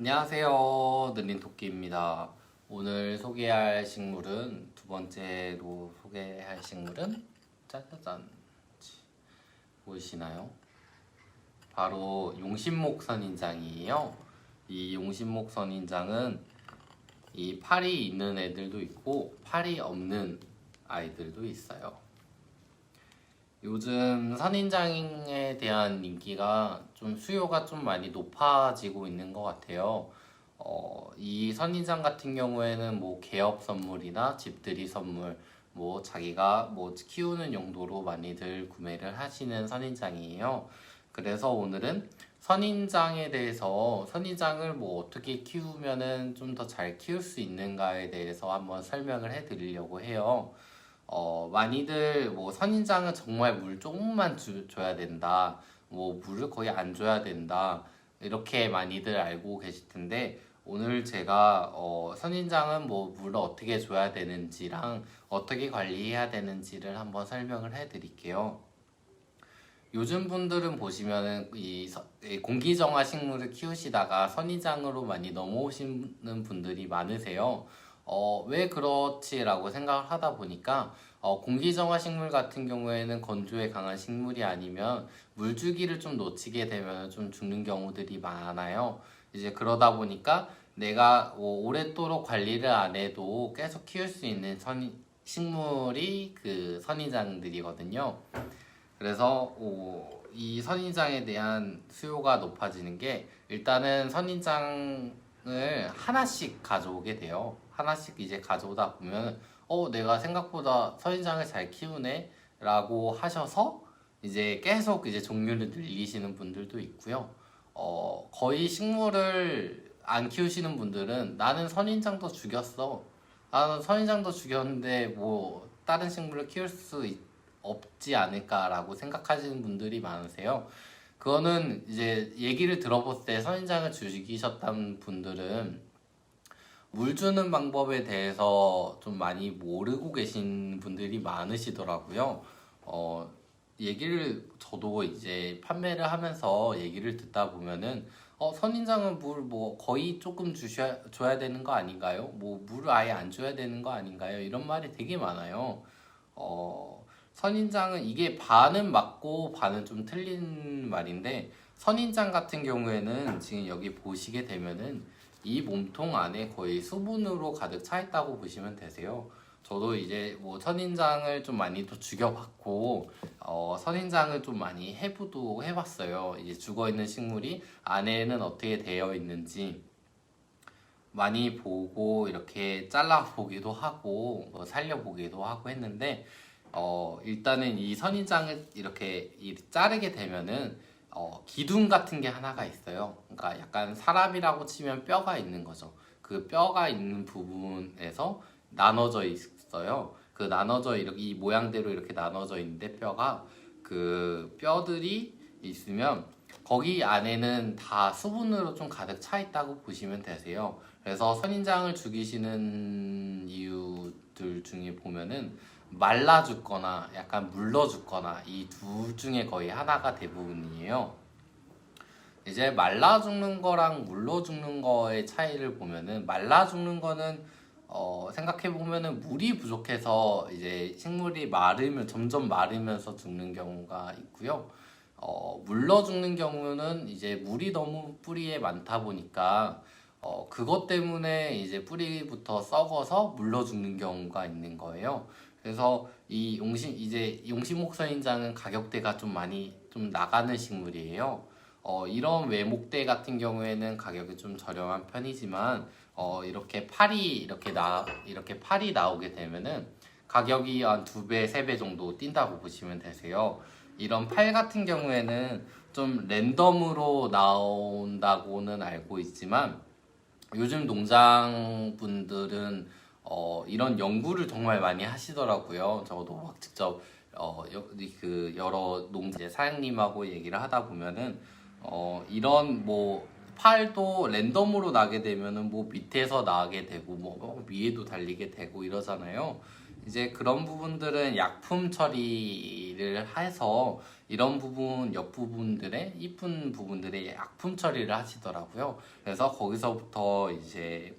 안녕하세요. 느린토끼입니다. 오늘 소개할 식물은 두 번째로 소개할 식물은 짜자잔 보이시나요? 바로 용신목 선인장이에요. 이 용신목 선인장은 이 팔이 있는 애들도 있고 팔이 없는 아이들도 있어요. 요즘 선인장에 대한 인기가 좀 수요가 좀 많이 높아지고 있는 것 같아요. 이 선인장 같은 경우에는 뭐 개업 선물이나 집들이 선물, 뭐 자기가 뭐 키우는 용도로 많이들 구매를 하시는 선인장이에요. 그래서 오늘은 선인장에 대해서 선인장을 뭐 어떻게 키우면은 좀 더 잘 키울 수 있는가에 대해서 한번 설명을 해드리려고 해요. 많이들 뭐 선인장은 정말 물 조금만 줘야 된다. 뭐 물을 거의 안 줘야 된다. 이렇게 많이들 알고 계실 텐데 오늘 제가 선인장은 뭐 물을 어떻게 줘야 되는지랑 어떻게 관리해야 되는지를 한번 설명을 해 드릴게요. 요즘 분들은 보시면은 이 공기정화 식물을 키우시다가 선인장으로 많이 넘어오시는 분들이 많으세요. 왜 그렇지라고 생각을 하다 보니까 공기정화 식물 같은 경우에는 건조에 강한 식물이 아니면 물주기를 좀 놓치게 되면 좀 죽는 경우들이 많아요. 이제 그러다 보니까 내가 오랫도록 관리를 안 해도 계속 키울 수 있는 식물이 그 선인장들이거든요. 그래서 이 선인장에 대한 수요가 높아지는 게 일단은 선인장을 하나씩 가져오게 돼요. 하나씩 이제 가져오다 보면 내가 생각보다 선인장을 잘 키우네 라고 하셔서 이제 계속 이제 종류를 늘리시는 분들도 있고요. 거의 식물을 안 키우시는 분들은 나는 선인장도 죽였어. 나는 선인장도 죽였는데 뭐 다른 식물을 키울 수 없지 않을까라고 생각하시는 분들이 많으세요. 그거는 이제 얘기를 들어볼 때 선인장을 죽이셨던 분들은 물 주는 방법에 대해서 좀 많이 모르고 계신 분들이 많으시더라고요. 얘기를 저도 이제 판매를 하면서 얘기를 듣다 보면은 선인장은 물 뭐 거의 조금 줘야 되는 거 아닌가요? 뭐 물을 아예 안 줘야 되는 거 아닌가요? 이런 말이 되게 많아요. 선인장은 이게 반은 맞고 반은 좀 틀린 말인데 선인장 같은 경우에는 지금 여기 보시게 되면은 이 몸통 안에 거의 수분으로 가득 차 있다고 보시면 되세요. 저도 이제 뭐 선인장을 좀 많이 또 죽여봤고 선인장을 좀 많이 해부도 해봤어요. 이제 죽어있는 식물이 안에는 어떻게 되어 있는지 많이 보고 이렇게 잘라보기도 하고 살려보기도 하고 했는데 일단은 이 선인장을 이렇게 자르게 되면은 기둥 같은 게 하나가 있어요. 그러니까 약간 사람이라고 치면 뼈가 있는 거죠. 그 뼈가 있는 부분에서 나눠져 있어요. 그 나눠져 이렇게 이 모양대로 이렇게 나눠져 있는데 뼈가 그 뼈들이 있으면 거기 안에는 다 수분으로 좀 가득 차 있다고 보시면 되세요. 그래서 선인장을 죽이시는 이유들 중에 보면은 말라 죽거나 약간 물러 죽거나 이 둘 중에 거의 하나가 대부분이에요. 이제 말라 죽는 거랑 물러 죽는 거의 차이를 보면은 말라 죽는 거는 생각해 보면은 물이 부족해서 이제 식물이 점점 마르면서 죽는 경우가 있고요. 물러 죽는 경우는 이제 물이 너무 뿌리에 많다 보니까 그것 때문에 이제 뿌리부터 썩어서 물러 죽는 경우가 있는 거예요. 그래서 이 용신목선인장은 가격대가 좀 많이 좀 나가는 식물이에요. 이런 외목대 같은 경우에는 가격이 좀 저렴한 편이지만 이렇게 팔이 나오게 되면은 가격이 한 2배, 3배 정도 뛴다고 보시면 되세요. 이런 팔 같은 경우에는 좀 랜덤으로 나온다고는 알고 있지만 요즘 농장분들은 이런 연구를 정말 많이 하시더라고요. 저도 막 직접 그 여러 농장 사장님하고 얘기를 하다 보면은 이런 뭐 팔도 랜덤으로 나게 되면은 뭐 밑에서 나게 되고 뭐 위에도 달리게 되고 이러잖아요. 이제 그런 부분들은 약품 처리를 해서 이런 부분 옆부분들의 이쁜 부분들의 약품 처리를 하시더라고요. 그래서 거기서부터 이제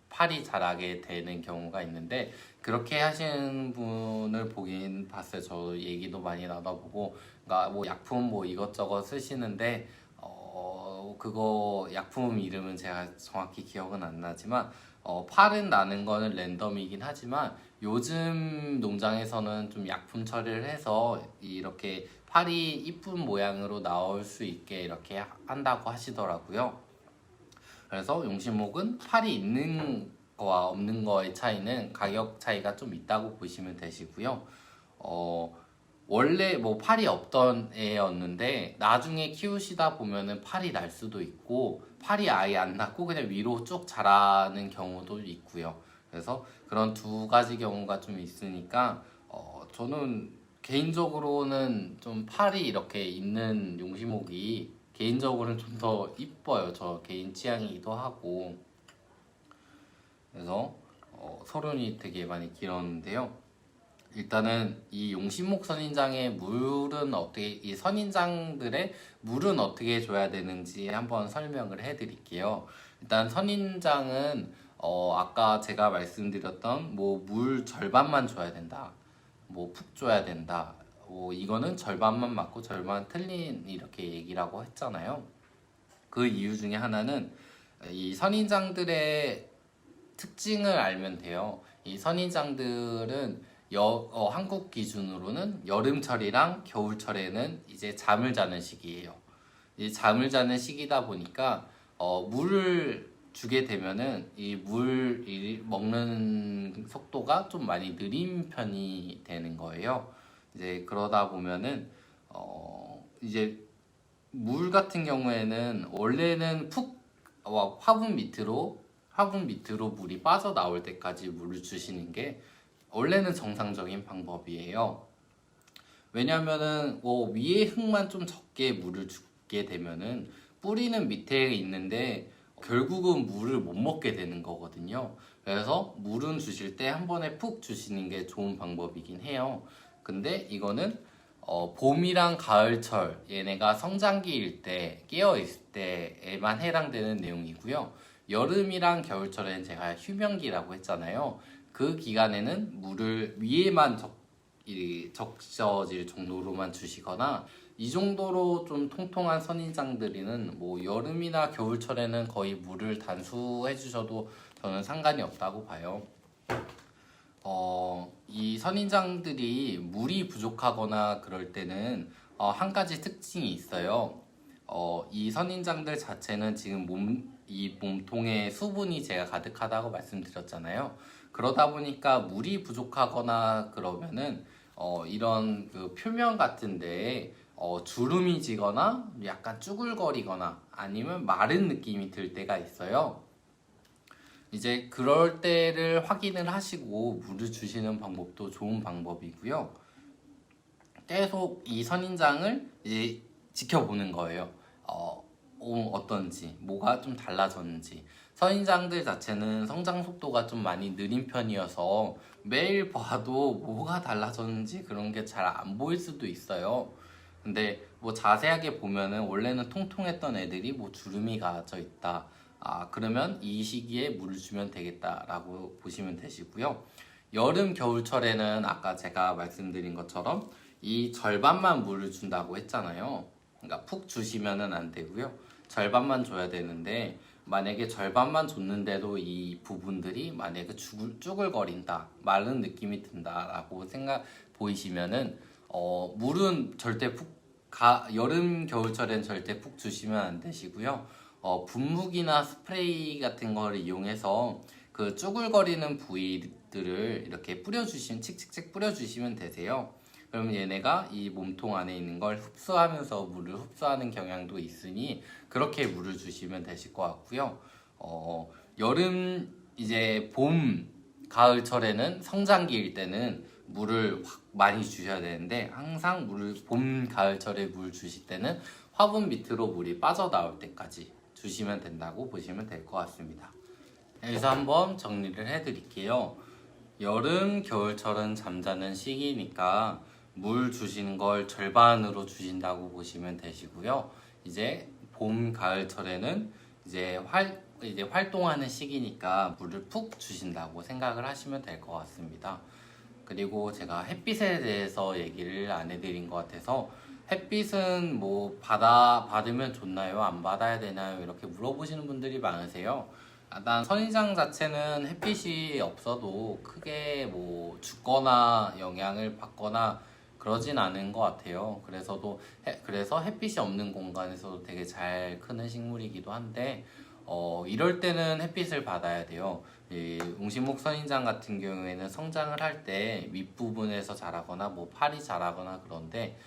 팔이 자라게 되는 경우가 있는데, 그렇게 하시는 분을 보긴 봤어요. 저 얘기도 많이 나눠보고, 그러니까 뭐 약품 뭐 이것저것 쓰시는데 그거 약품 이름은 제가 정확히 기억은 안 나지만 팔은 나는 거는 랜덤이긴 하지만 요즘 농장에서는 좀 약품 처리를 해서 이렇게 팔이 이쁜 모양으로 나올 수 있게 이렇게 한다고 하시더라고요. 그래서 용신목은 팔이 있는 거와 없는 거의 차이는 가격 차이가 좀 있다고 보시면 되시고요. 원래 뭐 팔이 없던 애였는데 나중에 키우시다 보면은 팔이 날 수도 있고 팔이 아예 안 났고 그냥 위로 쭉 자라는 경우도 있고요. 그래서 그런 두 가지 경우가 좀 있으니까 저는 개인적으로는 좀 팔이 이렇게 있는 용시목이 개인적으로는 좀 더 이뻐요. 저 개인 취향이기도 하고. 그래서 서론이 되게 많이 길었는데요. 일단은 이 용신목 선인장의 물은 어떻게, 이 선인장들의 물은 어떻게 줘야 되는지 한번 설명을 해드릴게요. 일단 선인장은 아까 제가 말씀드렸던 뭐 물 절반만 줘야 된다, 뭐 푹 줘야 된다, 뭐 이거는 절반만 맞고 절반 틀린 이렇게 얘기라고 했잖아요. 그 이유 중에 하나는 이 선인장들의 특징을 알면 돼요. 이 선인장들은 한국 기준으로는 여름철이랑 겨울철에는 이제 잠을 자는 시기예요. 이 잠을 자는 시기다 보니까 물을 주게 되면은 이 물 먹는 속도가 좀 많이 느린 편이 되는 거예요. 이제 그러다 보면은 이제 물 같은 경우에는 원래는 화분 밑으로 물이 빠져나올 때까지 물을 주시는 게 원래는 정상적인 방법이에요. 왜냐면은 위에 흙만 좀 적게 물을 주게 되면은 뿌리는 밑에 있는데 결국은 물을 못 먹게 되는 거거든요. 그래서 물은 주실 때 한 번에 푹 주시는 게 좋은 방법이긴 해요. 근데 이거는 봄이랑 가을철, 얘네가 성장기일 때, 깨어있을 때에만 해당되는 내용이고요. 여름이랑 겨울철에는 제가 휴면기라고 했잖아요. 그 기간에는 물을 위에만 적셔질 정도로만 주시거나, 이 정도로 좀 통통한 선인장들이는 뭐 여름이나 겨울철에는 거의 물을 단수해 주셔도 저는 상관이 없다고 봐요. 이 선인장들이 물이 부족하거나 그럴 때는 한 가지 특징이 있어요. 이 선인장들 자체는 지금 이 몸통에 수분이 제가 가득하다고 말씀드렸잖아요. 그러다 보니까 물이 부족하거나 그러면은 이런 그 표면 같은데 주름이 지거나 약간 쭈글거리거나 아니면 마른 느낌이 들 때가 있어요. 이제 그럴 때를 확인을 하시고 물을 주시는 방법도 좋은 방법이고요. 계속 이 선인장을 이제 지켜보는 거예요. 어떤지, 뭐가 좀 달라졌는지. 선인장들 자체는 성장 속도가 좀 많이 느린 편이어서 매일 봐도 뭐가 달라졌는지 그런 게 잘 안 보일 수도 있어요. 근데 뭐 자세하게 보면은 원래는 통통했던 애들이 뭐 주름이 가져 있다. 그러면 이 시기에 물을 주면 되겠다라고 보시면 되시고요. 여름, 겨울철에는 아까 제가 말씀드린 것처럼 이 절반만 물을 준다고 했잖아요. 그러니까 푹 주시면은 안 되고요. 절반만 줘야 되는데 만약에 절반만 줬는데도 이 부분들이 만약에 쭈글거린다, 마른 느낌이 든다라고 보이시면은 물은 절대 여름, 겨울철엔 절대 푹 주시면 안 되시고요. 분무기나 스프레이 같은 걸 이용해서 그 쭈글거리는 부위들을 이렇게 칙칙칙 뿌려주시면 되세요. 그러면 얘네가 이 몸통 안에 있는 걸 흡수하면서 물을 흡수하는 경향도 있으니 그렇게 물을 주시면 되실 것 같고요. 여름, 이제 봄, 가을철에는 성장기일 때는 물을 확 많이 주셔야 되는데 항상 봄, 가을철에 물 주실 때는 화분 밑으로 물이 빠져나올 때까지 주시면 된다고 보시면 될 것 같습니다. 여기서 한번 정리를 해드릴게요. 여름, 겨울철은 잠자는 시기니까 물 주시는 걸 절반으로 주신다고 보시면 되시고요. 이제 봄, 가을철에는 이제 활동하는 시기니까 물을 푹 주신다고 생각을 하시면 될 것 같습니다. 그리고 제가 햇빛에 대해서 얘기를 안 해드린 것 같아서 햇빛은 뭐 받으면 좋나요? 안 받아야 되나요? 이렇게 물어보시는 분들이 많으세요. 일단 선인장 자체는 햇빛이 없어도 크게 뭐 죽거나 영향을 받거나 그러진 않은 것 같아요. 그래서 햇빛이 없는 공간에서도 되게 잘 크는 식물이기도 한데 이럴 때는 햇빛을 받아야 돼요. 이 웅신목 선인장 같은 경우에는 성장을 할 때 윗부분에서 자라거나 뭐 팔이 자라거나 그런데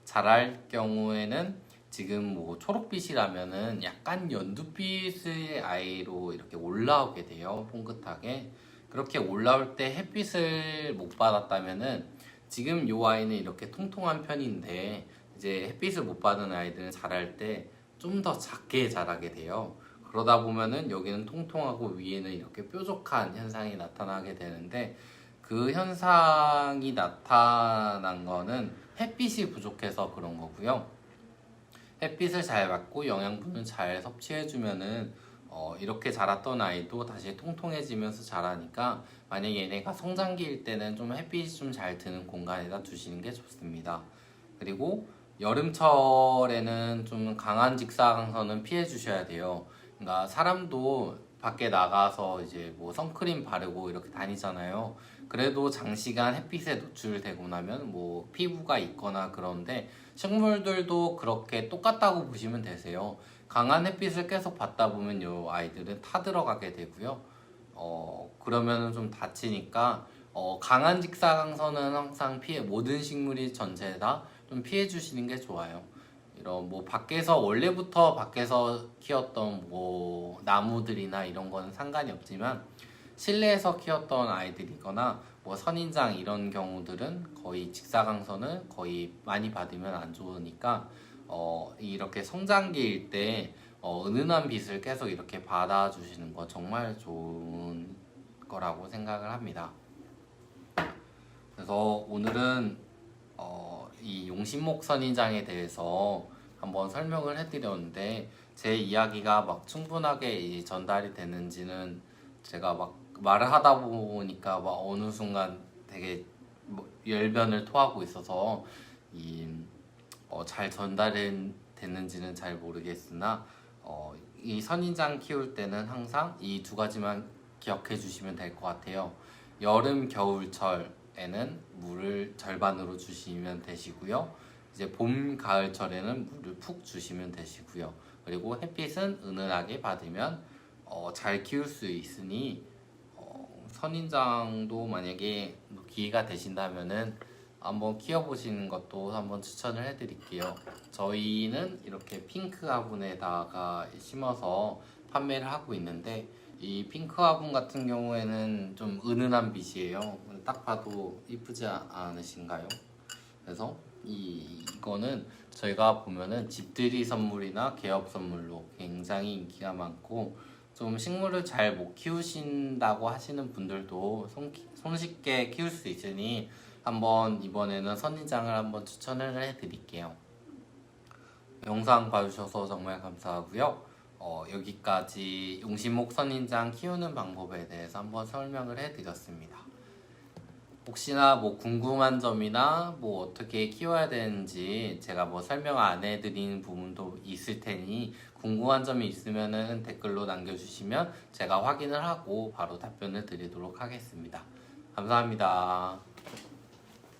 자랄 경우에는 지금 뭐 초록빛이라면은 약간 연두빛의 아이로 이렇게 올라오게 돼요. 뽕긋하게. 그렇게 올라올 때 햇빛을 못 받았다면은 지금 요 아이는 이렇게 통통한 편인데 이제 햇빛을 못 받은 아이들은 자랄 때 좀 더 작게 자라게 돼요. 그러다 보면은 여기는 통통하고 위에는 이렇게 뾰족한 현상이 나타나게 되는데 그 현상이 나타난 거는 햇빛이 부족해서 그런 거고요. 햇빛을 잘 받고 영양분을 잘 섭취해주면은 이렇게 자랐던 아이도 다시 통통해지면서 자라니까 만약 얘네가 성장기일 때는 좀 햇빛이 좀 잘 드는 공간에다 두시는 게 좋습니다. 그리고 여름철에는 좀 강한 직사광선은 피해 주셔야 돼요. 그러니까 사람도 밖에 나가서 이제 뭐 선크림 바르고 이렇게 다니잖아요. 그래도 장시간 햇빛에 노출되고 나면 뭐 피부가 있거나 그런데 식물들도 그렇게 똑같다고 보시면 되세요. 강한 햇빛을 계속 받다 보면 요 아이들은 타들어가게 되고요. 그러면은 좀 다치니까 강한 직사광선은 항상 모든 식물이 전체 다 좀 피해 주시는 게 좋아요. 이런 뭐 원래부터 밖에서 키웠던 뭐 나무들이나 이런 거는 상관이 없지만 실내에서 키웠던 아이들이거나 뭐 선인장 이런 경우들은 거의 직사광선을 거의 많이 받으면 안 좋으니까 이렇게 성장기일 때 은은한 빛을 계속 이렇게 받아주시는 거 정말 좋은 거라고 생각을 합니다. 그래서 오늘은 이 용신목 선인장에 대해서 한번 설명을 해드렸는데 제 이야기가 막 충분하게 전달이 되는지는 제가 막 말을 하다 보니까 막 어느 순간 되게 뭐 열변을 토하고 있어서 잘 전달이 됐는지는 잘 모르겠으나 이 선인장 키울 때는 항상 이 두 가지만 기억해 주시면 될 것 같아요. 여름, 겨울철에는 물을 절반으로 주시면 되시고요. 이제 봄, 가을철에는 물을 푹 주시면 되시고요. 그리고 햇빛은 은은하게 받으면 잘 키울 수 있으니 선인장도 만약에 기회가 되신다면은 한번 키워보시는 것도 한번 추천을 해드릴게요. 저희는 이렇게 핑크 화분에다가 심어서 판매를 하고 있는데 이 핑크 화분 같은 경우에는 좀 은은한 빛이에요. 딱 봐도 이쁘지 않으신가요? 그래서 이거는 저희가 보면은 집들이 선물이나 개업 선물로 굉장히 인기가 많고 좀 식물을 잘 못 키우신다고 하시는 분들도 손쉽게 키울 수 있으니 한번 이번에는 선인장을 한번 추천을 해드릴게요. 영상 봐주셔서 정말 감사하고요. 여기까지 용신목 선인장 키우는 방법에 대해서 한번 설명을 해드렸습니다. 혹시나 뭐 궁금한 점이나 뭐 어떻게 키워야 되는지 제가 뭐 설명 안 해드린 부분도 있을 테니 궁금한 점이 있으면은 댓글로 남겨주시면 제가 확인을 하고 바로 답변을 드리도록 하겠습니다. 감사합니다.